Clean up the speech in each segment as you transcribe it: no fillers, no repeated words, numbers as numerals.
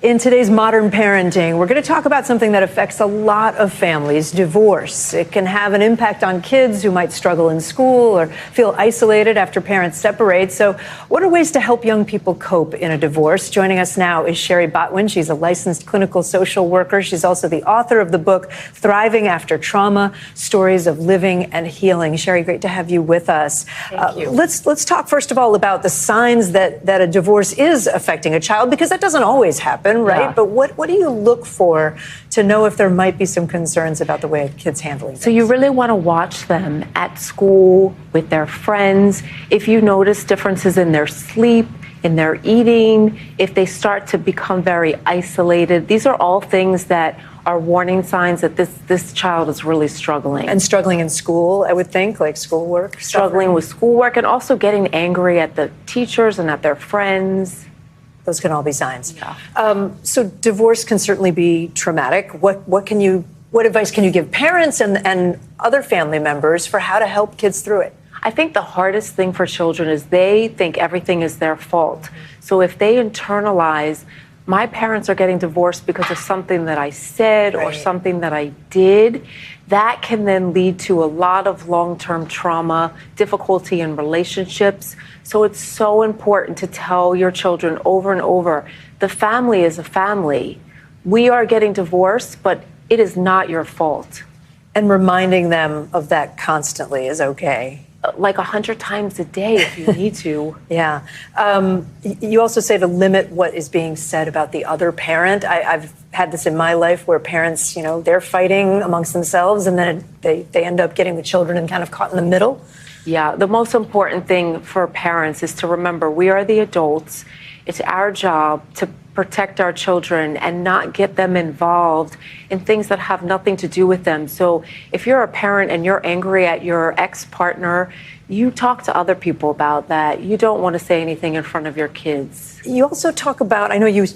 In today's modern parenting, we're going to talk about something that affects a lot of families, divorce. It can have an impact on kids who might struggle in school or feel isolated after parents separate. So what are ways to help young people cope in a divorce? Joining us now is Shari Botwin. She's a licensed clinical social worker. She's also the author of the book, Thriving After Trauma, Stories of Living and Healing. Shari, great to have you with us. Thank you. Let's talk first of all about the signs that a divorce is affecting a child, because that doesn't always happen. Right? Yeah. But what do you look for to know if there might be some concerns about the way kids handling things? So you really want to watch them at school, with their friends. If you notice differences in their sleep, in their eating, if they start to become very isolated, these are all things that are warning signs that this child is really struggling. And struggling in school, I would think, like schoolwork. Struggling with schoolwork and also getting angry at the teachers and at their friends. Those can all be signs. Yeah. So divorce can certainly be traumatic. What advice can you give parents and other family members for how to help kids through it? I think the hardest thing for children is they think everything is their fault. So if they internalize, my parents are getting divorced because of something that I said or something that I did, that can then lead to a lot of long-term trauma, difficulty in relationships. So it's so important to tell your children over and over, the family is a family. We are getting divorced, but it is not your fault. And reminding them of that constantly is okay. Like 100 times a day if you need to. Yeah. You also say to limit what is being said about the other parent. I've had this in my life where parents, they're fighting amongst themselves and then they end up getting the children and kind of caught in the middle. Yeah, the most important thing for parents is to remember we are the adults. It's our job to protect our children and not get them involved in things that have nothing to do with them. So if you're a parent and you're angry at your ex-partner, you talk to other people about that. You don't want to say anything in front of your kids. You also talk about, I know you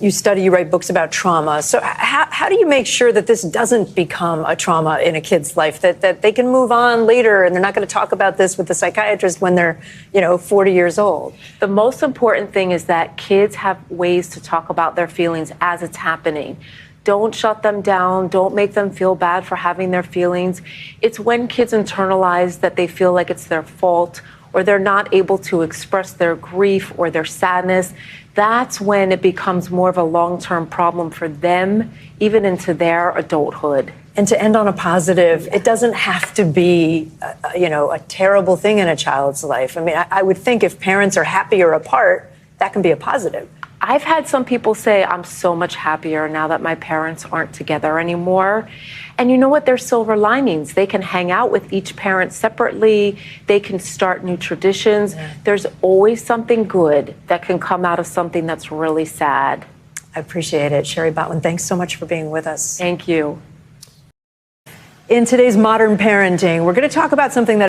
write books about trauma. So how do you make sure that this doesn't become a trauma in a kid's life, that they can move on later and they're not going to talk about this with the psychiatrist when they're, 40 years old? The most important thing is that kids have ways to talk about their feelings as it's happening. Don't shut them down. Don't make them feel bad for having their feelings. It's when kids internalize that they feel like it's their fault or they're not able to express their grief or their sadness. That's when it becomes more of a long-term problem for them, even into their adulthood. And to end on a positive, it doesn't have to be, a terrible thing in a child's life. I mean, I would think if parents are happier apart, that can be a positive. I've had some people say, I'm so much happier now that my parents aren't together anymore. And you know what? There's silver linings. They can hang out with each parent separately. They can start new traditions. Yeah. There's always something good that can come out of something that's really sad. I appreciate it. Shari Botwin, thanks so much for being with us. Thank you. In today's modern parenting, we're going to talk about something that